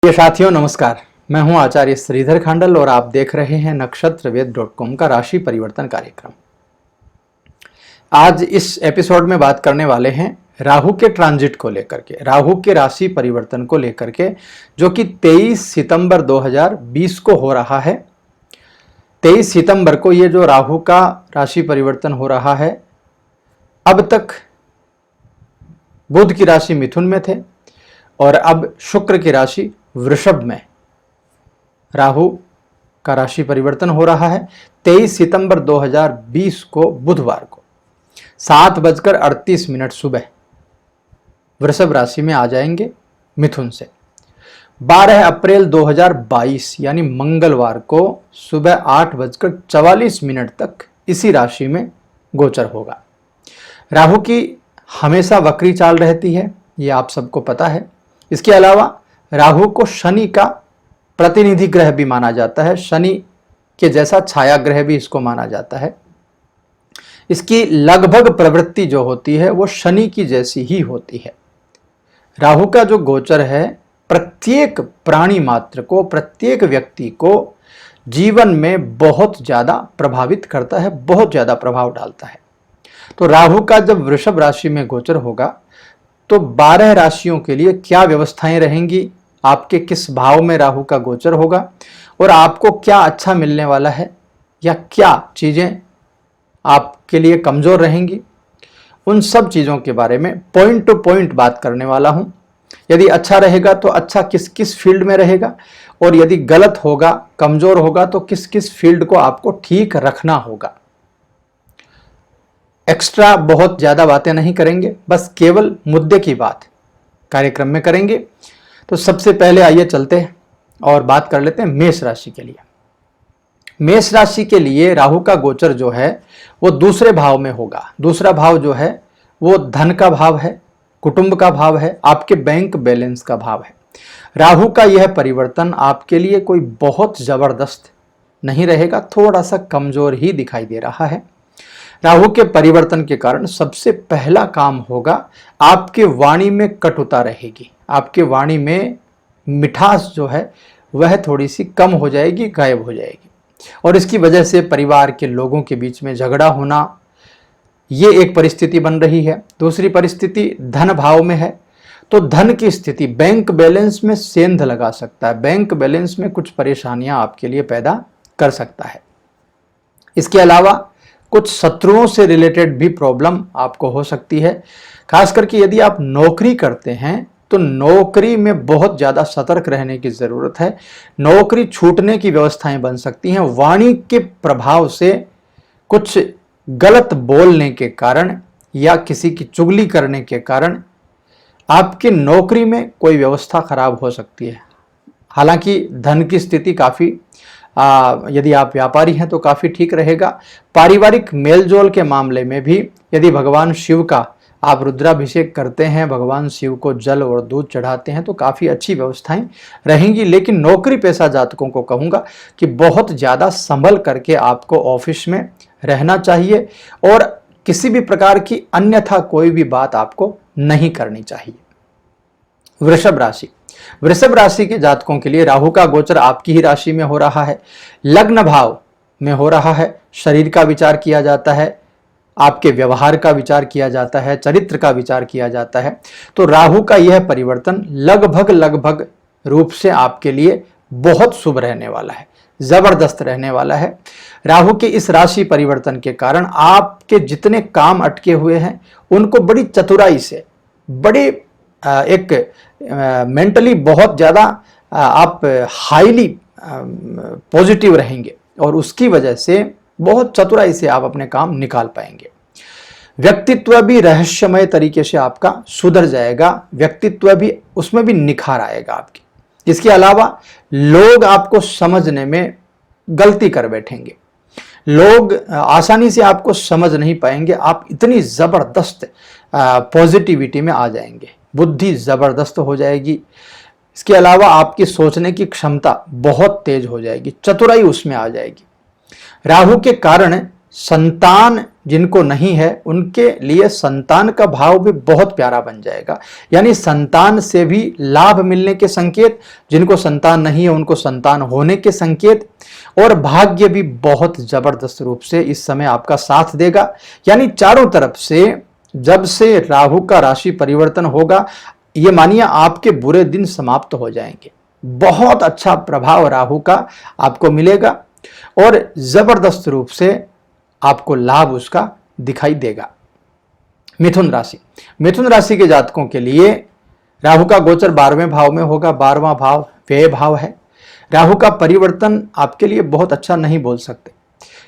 प्रिय साथियों नमस्कार। मैं हूं आचार्य श्रीधर खांडल और आप देख रहे हैं नक्षत्रवेद.com का राशि परिवर्तन कार्यक्रम। आज इस एपिसोड में बात करने वाले हैं राहु के ट्रांजिट को लेकर के, राहु के राशि परिवर्तन को लेकर के, जो कि 23 सितंबर 2020 को हो रहा है। 23 सितंबर को ये जो राहु का राशि परिवर्तन हो रहा है, अब तक बुध की राशि मिथुन में थे और अब शुक्र की राशि वृषभ में राहु का राशि परिवर्तन हो रहा है। 23 सितंबर 2020 को बुधवार को 7:38 सुबह वृषभ राशि में आ जाएंगे मिथुन से। 12 अप्रैल 2022 यानी मंगलवार को सुबह 8:44 तक इसी राशि में गोचर होगा। राहु की हमेशा वक्री चाल रहती है, ये आप सबको पता है। इसके अलावा राहु को शनि का प्रतिनिधि ग्रह भी माना जाता है, शनि के जैसा छाया ग्रह भी इसको माना जाता है। इसकी लगभग प्रवृत्ति जो होती है वो शनि की जैसी ही होती है। राहु का जो गोचर है प्रत्येक प्राणी मात्र को, प्रत्येक व्यक्ति को जीवन में बहुत ज्यादा प्रभावित करता है, बहुत ज्यादा प्रभाव डालता है। तो राहु का जब वृषभ राशि में गोचर होगा तो 12 राशियों के लिए क्या व्यवस्थाएं रहेंगी, आपके किस भाव में राहु का गोचर होगा और आपको क्या अच्छा मिलने वाला है या क्या चीजें आपके लिए कमजोर रहेंगी, उन सब चीजों के बारे में पॉइंट टू पॉइंट बात करने वाला हूं। यदि अच्छा रहेगा तो अच्छा किस किस फील्ड में रहेगा, और यदि गलत होगा, कमजोर होगा तो किस किस फील्ड को आपको ठीक रखना होगा। एक्स्ट्रा बहुत ज्यादा बातें नहीं करेंगे, बस केवल मुद्दे की बात कार्यक्रम में करेंगे। तो सबसे पहले आइए चलते हैं और बात कर लेते हैं मेष राशि के लिए। मेष राशि के लिए राहु का गोचर जो है वो दूसरे भाव में होगा। दूसरा भाव जो है वो धन का भाव है, कुटुंब का भाव है, आपके बैंक बैलेंस का भाव है। राहु का यह परिवर्तन आपके लिए कोई बहुत जबरदस्त नहीं रहेगा, थोड़ा सा कमजोर ही दिखाई दे रहा है। राहु के परिवर्तन के कारण सबसे पहला काम होगा, आपके वाणी में कटुता रहेगी, आपके वाणी में मिठास जो है वह थोड़ी सी कम हो जाएगी, गायब हो जाएगी, और इसकी वजह से परिवार के लोगों के बीच में झगड़ा होना, ये एक परिस्थिति बन रही है। दूसरी परिस्थिति धन भाव में है, तो धन की स्थिति बैंक बैलेंस में सेंध लगा सकता है, बैंक बैलेंस में कुछ परेशानियां आपके लिए पैदा कर सकता है। इसके अलावा कुछ शत्रुओं से रिलेटेड भी प्रॉब्लम आपको हो सकती है। खास करके यदि आप नौकरी करते हैं तो नौकरी में बहुत ज़्यादा सतर्क रहने की ज़रूरत है। नौकरी छूटने की व्यवस्थाएं बन सकती हैं। वाणी के प्रभाव से कुछ गलत बोलने के कारण या किसी की चुगली करने के कारण आपकी नौकरी में कोई व्यवस्था खराब हो सकती है। हालांकि धन की स्थिति काफ़ी यदि आप व्यापारी हैं तो काफ़ी ठीक रहेगा। पारिवारिक मेलजोल के मामले में भी यदि भगवान शिव का आप रुद्राभिषेक करते हैं, भगवान शिव को जल और दूध चढ़ाते हैं तो काफ़ी अच्छी व्यवस्थाएं रहेंगी। लेकिन नौकरी पेशा जातकों को कहूँगा कि बहुत ज़्यादा संभल करके आपको ऑफिस में रहना चाहिए और किसी भी प्रकार की अन्यथा कोई भी बात आपको नहीं करनी चाहिए। वृषभ राशि, वृषभ राशि के जातकों के लिए राहु का गोचर आपकी ही राशि में हो रहा है, लग्न भाव में हो रहा है। शरीर का विचार किया जाता है, आपके व्यवहार का विचार किया जाता है, चरित्र का विचार किया जाता है। तो राहु का यह परिवर्तन लगभग रूप से आपके लिए बहुत शुभ रहने वाला है, जबरदस्त रहने वाला है। राहु के इस राशि परिवर्तन के कारण आपके जितने काम अटके हुए हैं उनको बड़ी चतुराई से, बड़ी एक मेंटली बहुत ज़्यादा आप हाईली पॉजिटिव रहेंगे और उसकी वजह से बहुत चतुराई से आप अपने काम निकाल पाएंगे। व्यक्तित्व भी रहस्यमय तरीके से आपका सुधर जाएगा, व्यक्तित्व भी उसमें भी निखार आएगा आपकी। इसके अलावा लोग आपको समझने में गलती कर बैठेंगे, लोग आसानी से आपको समझ नहीं पाएंगे। आप इतनी ज़बरदस्त पॉजिटिविटी में आ जाएंगे, बुद्धि ज़बरदस्त हो जाएगी। इसके अलावा आपकी सोचने की क्षमता बहुत तेज हो जाएगी, चतुराई उसमें आ जाएगी। राहु के कारण संतान जिनको नहीं है उनके लिए संतान का भाव भी बहुत प्यारा बन जाएगा, यानी संतान से भी लाभ मिलने के संकेत, जिनको संतान नहीं है उनको संतान होने के संकेत, और भाग्य भी बहुत जबरदस्त रूप से इस समय आपका साथ देगा। यानी चारों तरफ से जब से राहु का राशि परिवर्तन होगा, ये मानिए आपके बुरे दिन समाप्त हो जाएंगे। बहुत अच्छा प्रभाव राहु का आपको मिलेगा और जबरदस्त रूप से आपको लाभ उसका दिखाई देगा। मिथुन राशि, मिथुन राशि के जातकों के लिए राहु का गोचर 12वें भाव में होगा। 12वां भाव व्यय भाव है। राहु का परिवर्तन आपके लिए बहुत अच्छा नहीं बोल सकते,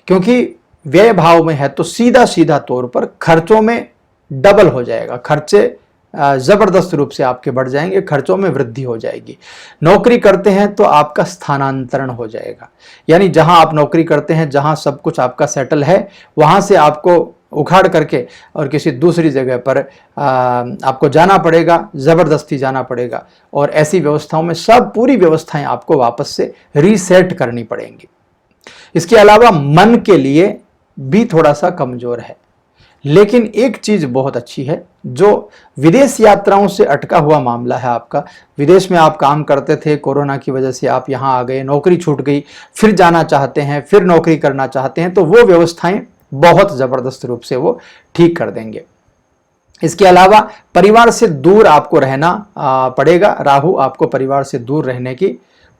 क्योंकि व्यय भाव में है तो सीधा सीधा तौर पर खर्चों में डबल हो जाएगा, खर्चे जबरदस्त रूप से आपके बढ़ जाएंगे, खर्चों में वृद्धि हो जाएगी। नौकरी करते हैं तो आपका स्थानांतरण हो जाएगा, यानी जहां आप नौकरी करते हैं, जहां सब कुछ आपका सेटल है, वहां से आपको उखाड़ करके और किसी दूसरी जगह पर आपको जाना पड़ेगा, जबरदस्ती जाना पड़ेगा, और ऐसी व्यवस्थाओं में सब पूरी व्यवस्थाएं आपको वापस से रीसेट करनी पड़ेंगी। इसके अलावा मन के लिए भी थोड़ा सा कमजोर है, लेकिन एक चीज बहुत अच्छी है, जो विदेश यात्राओं से अटका हुआ मामला है आपका, विदेश में आप काम करते थे, कोरोना की वजह से आप यहां आ गए, नौकरी छूट गई, फिर जाना चाहते हैं, फिर नौकरी करना चाहते हैं, तो वो व्यवस्थाएं बहुत जबरदस्त रूप से वो ठीक कर देंगे। इसके अलावा परिवार से दूर आपको रहना पड़ेगा। राहु आपको परिवार से दूर रहने की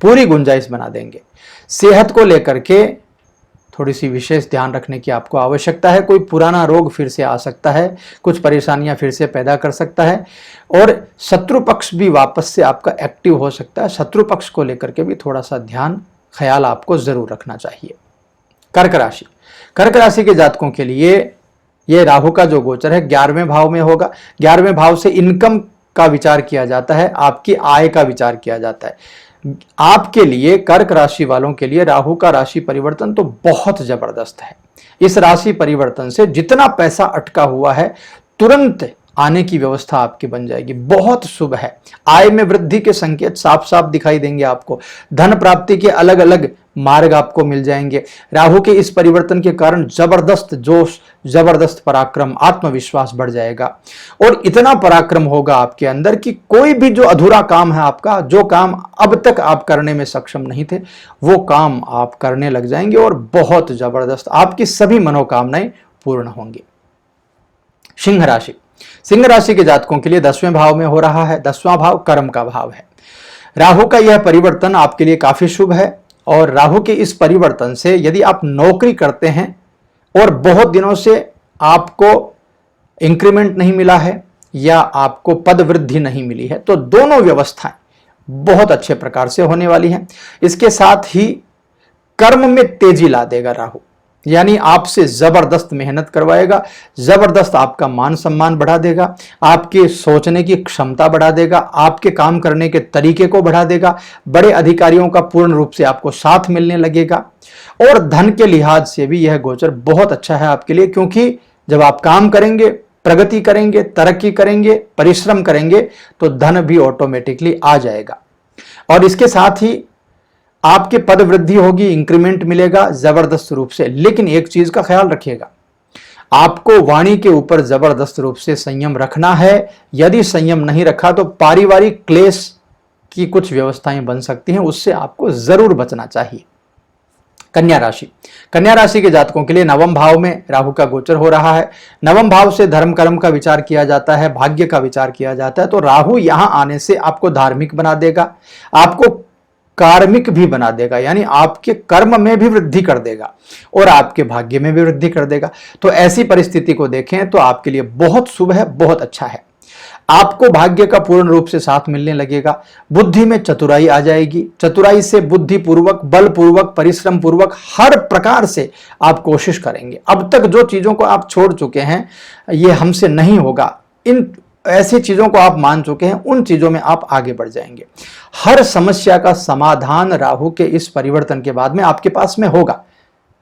पूरी गुंजाइश बना देंगे। सेहत को लेकर के थोड़ी सी विशेष ध्यान रखने की आपको आवश्यकता है। कोई पुराना रोग फिर से आ सकता है, कुछ परेशानियां फिर से पैदा कर सकता है, और शत्रु पक्ष भी वापस से आपका एक्टिव हो सकता है। शत्रु पक्ष को लेकर के भी थोड़ा सा ध्यान ख्याल आपको जरूर रखना चाहिए। कर्क राशि, कर्क राशि के जातकों के लिए ये राहु का जो गोचर है 11वें भाव में होगा। 11वें भाव से इनकम का विचार किया जाता है, आपकी आय का विचार किया जाता है। आपके लिए, कर्क राशि वालों के लिए राहु का राशि परिवर्तन तो बहुत जबरदस्त है। इस राशि परिवर्तन से जितना पैसा अटका हुआ है तुरंत आने की व्यवस्था आपकी बन जाएगी। बहुत शुभ है। आय में वृद्धि के संकेत साफ साफ दिखाई देंगे आपको। धन प्राप्ति के अलग अलग मार्ग आपको मिल जाएंगे। राहु के इस परिवर्तन के कारण जबरदस्त जोश, जबरदस्त पराक्रम, आत्मविश्वास बढ़ जाएगा, और इतना पराक्रम होगा आपके अंदर कि कोई भी जो अधूरा काम है आपका, जो काम अब तक आप करने में सक्षम नहीं थे, वो काम आप करने लग जाएंगे, और बहुत जबरदस्त आपकी सभी मनोकामनाएं पूर्ण होंगी। सिंह राशि, सिंह राशि के जातकों के लिए 10वें भाव में हो रहा है। 10वां भाव कर्म का भाव है। राहु का यह परिवर्तन आपके लिए काफी शुभ है, और राहु के इस परिवर्तन से यदि आप नौकरी करते हैं और बहुत दिनों से आपको इंक्रीमेंट नहीं मिला है या आपको पद वृद्धि नहीं मिली है, तो दोनों व्यवस्थाएं बहुत अच्छे प्रकार से होने वाली हैं। इसके साथ ही कर्म में तेजी ला देगा राहु, यानी आपसे जबरदस्त मेहनत करवाएगा, जबरदस्त आपका मान सम्मान बढ़ा देगा, आपके सोचने की क्षमता बढ़ा देगा, आपके काम करने के तरीके को बढ़ा देगा, बड़े अधिकारियों का पूर्ण रूप से आपको साथ मिलने लगेगा। और धन के लिहाज से भी यह गोचर बहुत अच्छा है आपके लिए, क्योंकि जब आप काम करेंगे, प्रगति करेंगे, तरक्की करेंगे, परिश्रम करेंगे, तो धन भी ऑटोमेटिकली आ जाएगा। और इसके साथ ही आपके पद वृद्धि होगी, इंक्रीमेंट मिलेगा जबरदस्त रूप से। लेकिन एक चीज का ख्याल रखिएगा, आपको वाणी के ऊपर जबरदस्त रूप से संयम रखना है। यदि संयम नहीं रखा तो पारिवारिक क्लेश की कुछ व्यवस्थाएं बन सकती हैं, उससे आपको जरूर बचना चाहिए। कन्या राशि, कन्या राशि के जातकों के लिए 9वें भाव में राहु का गोचर हो रहा है। 9वें भाव से धर्म कर्म का विचार किया जाता है, भाग्य का विचार किया जाता है। तो राहु यहां आने से आपको धार्मिक बना देगा, आपको कार्मिक भी बना देगा, यानी आपके कर्म में भी वृद्धि कर देगा और आपके भाग्य में भी वृद्धि कर देगा। तो ऐसी परिस्थिति को देखें तो आपके लिए बहुत शुभ है, बहुत अच्छा है। आपको भाग्य का पूर्ण रूप से साथ मिलने लगेगा। बुद्धि में चतुराई आ जाएगी। चतुराई से बुद्धि पूर्वक, बल पूर्वक, परिश्रम पूर्वक हर प्रकार से आप कोशिश करेंगे। अब तक जो चीजों को आप छोड़ चुके हैं, ये हमसे नहीं होगा, इन ऐसी चीजों को आप मान चुके हैं, उन चीजों में आप आगे बढ़ जाएंगे। हर समस्या का समाधान राहु के इस परिवर्तन के बाद में आपके पास में होगा,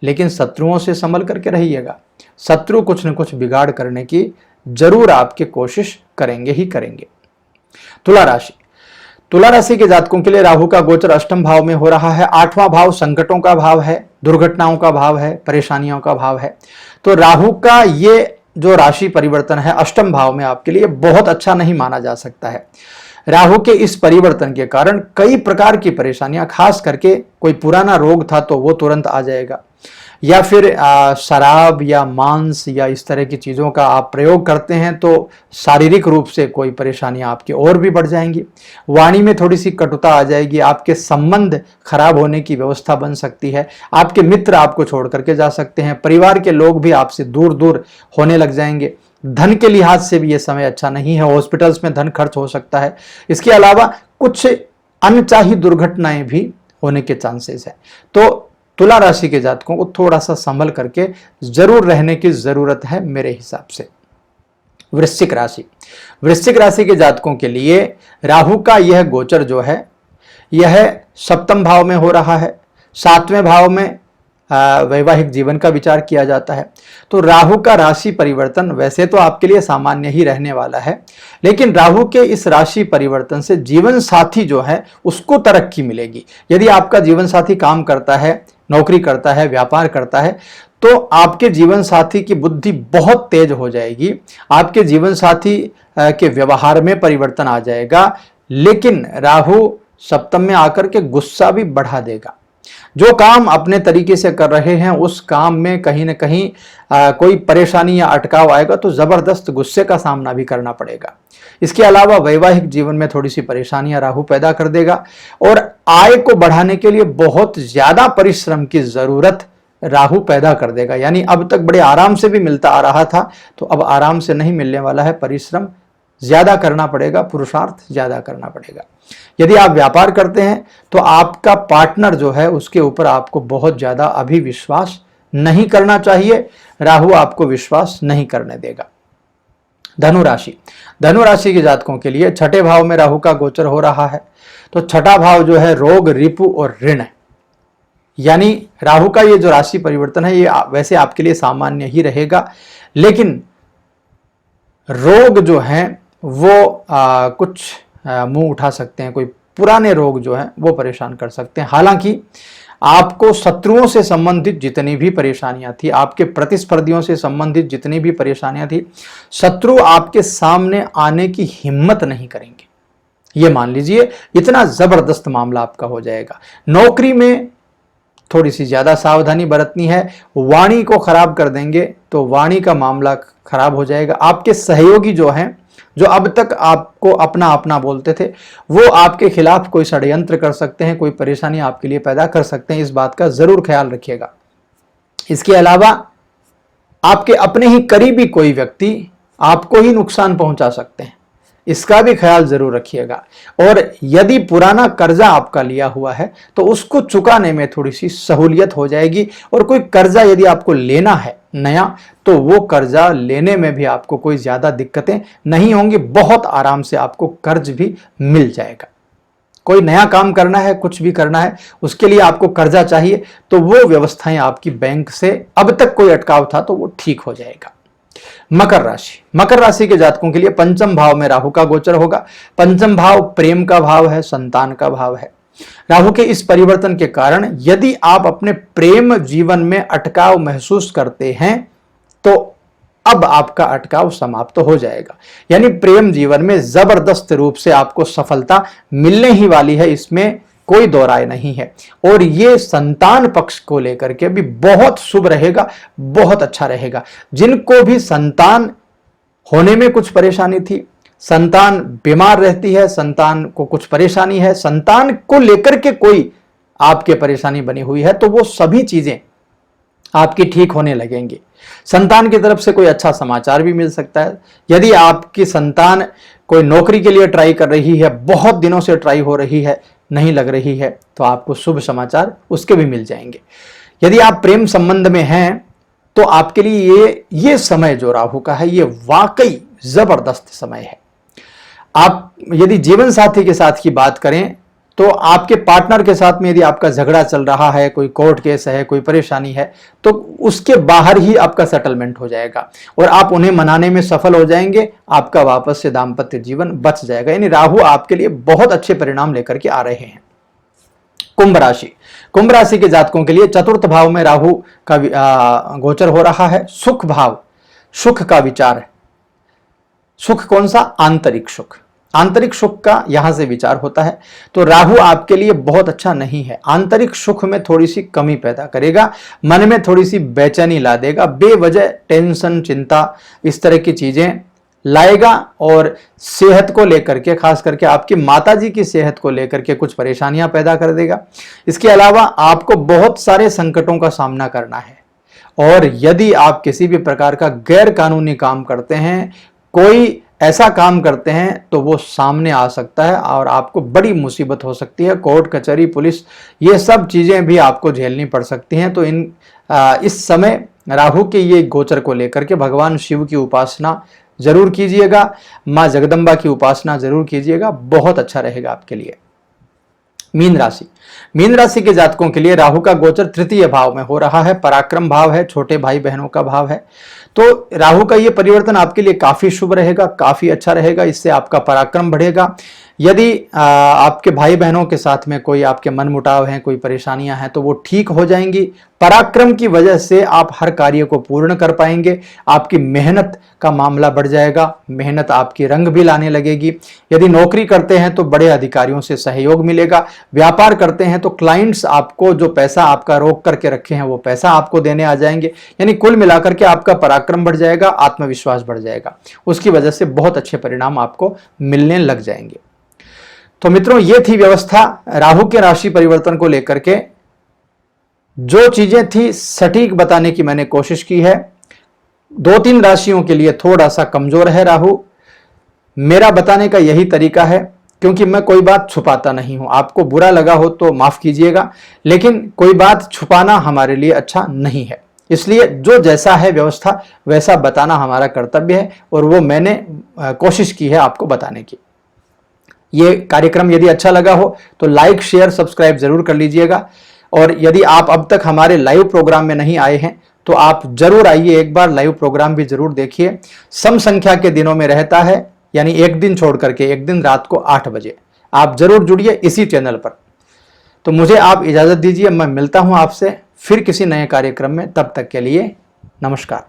लेकिन शत्रुओं से संभल करके रहिएगा। शत्रु कुछ न कुछ बिगाड़ करने की जरूर आपकी कोशिश करेंगे ही करेंगे। तुला राशि, तुला राशि के जातकों के लिए राहु का गोचर 8वें भाव में हो रहा है। 8वां भाव संकटों का भाव है, दुर्घटनाओं का भाव है, परेशानियों का भाव है। तो राहु का ये जो राशि परिवर्तन है अष्टम भाव में आपके लिए बहुत अच्छा नहीं माना जा सकता है। राहु के इस परिवर्तन के कारण कई प्रकार की परेशानियां, खास करके कोई पुराना रोग था तो वो तुरंत आ जाएगा, या फिर शराब या मांस या इस तरह की चीज़ों का आप प्रयोग करते हैं तो शारीरिक रूप से कोई परेशानियां आपकी और भी बढ़ जाएंगी। वाणी में थोड़ी सी कटुता आ जाएगी, आपके संबंध खराब होने की व्यवस्था बन सकती है, आपके मित्र आपको छोड़ करके जा सकते हैं, परिवार के लोग भी आपसे दूर दूर होने लग जाएंगे। धन के लिहाज से भी ये समय अच्छा नहीं है, हॉस्पिटल्स में धन खर्च हो सकता है। इसके अलावा कुछ अनचाही दुर्घटनाएं भी होने के चांसेस है। तो तुला राशि के जातकों को थोड़ा सा संभल करके जरूर रहने की जरूरत है मेरे हिसाब से। वृश्चिक राशि, वृश्चिक राशि के जातकों के लिए राहु का यह गोचर जो है यह सप्तम भाव में हो रहा है। सातवें भाव में वैवाहिक जीवन का विचार किया जाता है। तो राहु का राशि परिवर्तन वैसे तो आपके लिए सामान्य ही रहने वाला है, लेकिन राहु के इस राशि परिवर्तन से जीवन साथी जो है उसको तरक्की मिलेगी। यदि आपका जीवन साथी काम करता है, नौकरी करता है, व्यापार करता है, तो आपके जीवन साथी की बुद्धि बहुत तेज हो जाएगी, आपके जीवन साथी के व्यवहार में परिवर्तन आ जाएगा। लेकिन राहु सप्तम में आकर के गुस्सा भी बढ़ा देगा। जो काम अपने तरीके से कर रहे हैं उस काम में कहीं ना कहीं कोई परेशानी या अटकाव आएगा तो जबरदस्त गुस्से का सामना भी करना पड़ेगा। इसके अलावा वैवाहिक जीवन में थोड़ी सी परेशानियां राहु पैदा कर देगा और आय को बढ़ाने के लिए बहुत ज्यादा परिश्रम की जरूरत राहु पैदा कर देगा। यानी अब तक बड़े आराम से भी मिलता आ रहा था तो अब आराम से नहीं मिलने वाला है, परिश्रम ज्यादा करना पड़ेगा, पुरुषार्थ ज्यादा करना पड़ेगा। यदि आप व्यापार करते हैं तो आपका पार्टनर जो है उसके ऊपर आपको बहुत ज्यादा अभी विश्वास नहीं करना चाहिए, राहु आपको विश्वास नहीं करने देगा। धनु राशि, धनु राशि के जातकों के लिए छठे भाव में राहु का गोचर हो रहा है। तो छठा भाव जो है रोग, रिपु और ऋण है। यानी राहु का ये जो राशि परिवर्तन है ये वैसे आपके लिए सामान्य ही रहेगा, लेकिन रोग जो हैं वो कुछ मुंह उठा सकते हैं, कोई पुराने रोग जो हैं वो परेशान कर सकते हैं। हालांकि आपको शत्रुओं से संबंधित जितनी भी परेशानियां थी, आपके प्रतिस्पर्धियों से संबंधित जितनी भी परेशानियां थी, शत्रु आपके सामने आने की हिम्मत नहीं करेंगे। ये मान लीजिए इतना जबरदस्त मामला आपका हो जाएगा। नौकरी में थोड़ी सी ज्यादा सावधानी बरतनी है, वाणी को खराब कर देंगे तो वाणी का मामला खराब हो जाएगा। आपके सहयोगी जो हैं, जो अब तक आपको अपना अपना बोलते थे, वो आपके खिलाफ कोई षड्यंत्र कर सकते हैं, कोई परेशानी आपके लिए पैदा कर सकते हैं। इस बात का जरूर ख्याल रखिएगा। इसके अलावा आपके अपने ही करीबी कोई व्यक्ति आपको ही नुकसान पहुंचा सकते हैं, इसका भी ख्याल जरूर रखिएगा। और यदि पुराना कर्जा आपका लिया हुआ है तो उसको चुकाने में थोड़ी सी सहूलियत हो जाएगी। और कोई कर्जा यदि आपको लेना है नया तो वो कर्जा लेने में भी आपको कोई ज्यादा दिक्कतें नहीं होंगी, बहुत आराम से आपको कर्ज भी मिल जाएगा। कोई नया काम करना है, कुछ भी करना है, उसके लिए आपको कर्जा चाहिए तो वो व्यवस्थाएं आपकी बैंक से अब तक कोई अटकाव था तो वो ठीक हो जाएगा। मकर राशि, मकर राशि के जातकों के लिए पंचम भाव में राहु का गोचर होगा। पंचम भाव प्रेम का भाव है, संतान का भाव है। राहु के इस परिवर्तन के कारण यदि आप अपने प्रेम जीवन में अटकाव महसूस करते हैं तो अब आपका अटकाव समाप्त हो जाएगा। यानी प्रेम जीवन में जबरदस्त रूप से आपको सफलता मिलने ही वाली है, इसमें कोई दो राय नहीं है। और ये संतान पक्ष को लेकर के भी बहुत शुभ रहेगा, बहुत अच्छा रहेगा। जिनको भी संतान होने में कुछ परेशानी थी, संतान बीमार रहती है, संतान को कुछ परेशानी है, संतान को लेकर के कोई आपके परेशानी बनी हुई है, तो वो सभी चीजें आपकी ठीक होने लगेंगी। संतान की तरफ से कोई अच्छा समाचार भी मिल सकता है। यदि आपकी संतान कोई नौकरी के लिए ट्राई कर रही है, बहुत दिनों से ट्राई हो रही है, नहीं लग रही है, तो आपको शुभ समाचार उसके भी मिल जाएंगे। यदि आप प्रेम संबंध में हैं तो आपके लिए ये समय जो राहु का है ये वाकई जबरदस्त समय है। आप यदि जीवन साथी के साथ की बात करें तो आपके पार्टनर के साथ में यदि आपका झगड़ा चल रहा है, कोई कोर्ट केस है, कोई परेशानी है, तो उसके बाहर ही आपका सेटलमेंट हो जाएगा और आप उन्हें मनाने में सफल हो जाएंगे। आपका वापस से दाम्पत्य जीवन बच जाएगा। यानी राहु आपके लिए बहुत अच्छे परिणाम लेकर के आ रहे हैं। कुंभ राशि के जातकों के लिए चतुर्थ भाव में राहु का गोचर हो रहा है। सुख भाव, सुख का विचार है। सुख कौन सा? आंतरिक सुख। आंतरिक सुख का यहां से विचार होता है। तो राहु आपके लिए बहुत अच्छा नहीं है। आंतरिक सुख में थोड़ी सी कमी पैदा करेगा, मन में थोड़ी सी बेचैनी ला देगा, बेवजह टेंशन, चिंता, इस तरह की चीजें लाएगा। और सेहत को लेकर के, खास करके आपकी माताजी की सेहत को लेकर के कुछ परेशानियां पैदा कर देगा। इसके अलावा आपको बहुत सारे संकटों का सामना करना है। और यदि आप किसी भी प्रकार का गैर कानूनी काम करते हैं, कोई ऐसा काम करते हैं, तो वो सामने आ सकता है और आपको बड़ी मुसीबत हो सकती है। कोर्ट कचहरी, पुलिस, ये सब चीजें भी आपको झेलनी पड़ सकती हैं। तो इस समय राहु के ये गोचर को लेकर के भगवान शिव की उपासना जरूर कीजिएगा, मां जगदम्बा की उपासना जरूर कीजिएगा, बहुत अच्छा रहेगा आपके लिए। मीन राशि, मीन राशि के जातकों के लिए राहु का गोचर तृतीय भाव में हो रहा है। पराक्रम भाव है, छोटे भाई बहनों का भाव है। तो राहु का ये परिवर्तन आपके लिए काफी शुभ रहेगा, काफी अच्छा रहेगा। इससे आपका पराक्रम बढ़ेगा। यदि आपके भाई बहनों के साथ में कोई आपके मनमुटाव हैं, कोई परेशानियां हैं, तो वो ठीक हो जाएंगी। पराक्रम की वजह से आप हर कार्य को पूर्ण कर पाएंगे। आपकी मेहनत का मामला बढ़ जाएगा, मेहनत आपकी रंग भी लाने लगेगी। यदि नौकरी करते हैं तो बड़े अधिकारियों से सहयोग मिलेगा। व्यापार करते हैं तो क्लाइंट्स आपको जो पैसा आपका रोक करके रखे हैं वो पैसा आपको देने आ जाएंगे। यानी कुल मिलाकर के आपका पराक्रम बढ़ जाएगा, आत्मविश्वास बढ़ जाएगा। उसकी वजह से बहुत अच्छे परिणाम आपको मिलने लग जाएंगे। तो मित्रों, ये थी व्यवस्था राहु के राशि परिवर्तन को लेकर के। जो चीजें थी सटीक बताने की मैंने कोशिश की है। 2-3 राशियों के लिए थोड़ा सा कमजोर है राहु। मेरा बताने का यही तरीका है, क्योंकि मैं कोई बात छुपाता नहीं हूं। आपको बुरा लगा हो तो माफ कीजिएगा, लेकिन कोई बात छुपाना हमारे लिए अच्छा नहीं है। इसलिए जो जैसा है व्यवस्था वैसा बताना हमारा कर्तव्य है, और वो मैंने कोशिश की है आपको बताने की। ये कार्यक्रम यदि अच्छा लगा हो तो लाइक, शेयर, सब्सक्राइब जरूर कर लीजिएगा। और यदि आप अब तक हमारे लाइव प्रोग्राम में नहीं आए हैं तो आप जरूर आइए, एक बार लाइव प्रोग्राम भी जरूर देखिए। सम संख्या के दिनों में रहता है, यानी एक दिन छोड़ करके एक दिन रात को 8 बजे आप जरूर जुड़िए इसी चैनल पर। तो मुझे आप इजाजत दीजिए, मैं मिलता हूं आपसे फिर किसी नए कार्यक्रम में। तब तक के लिए नमस्कार।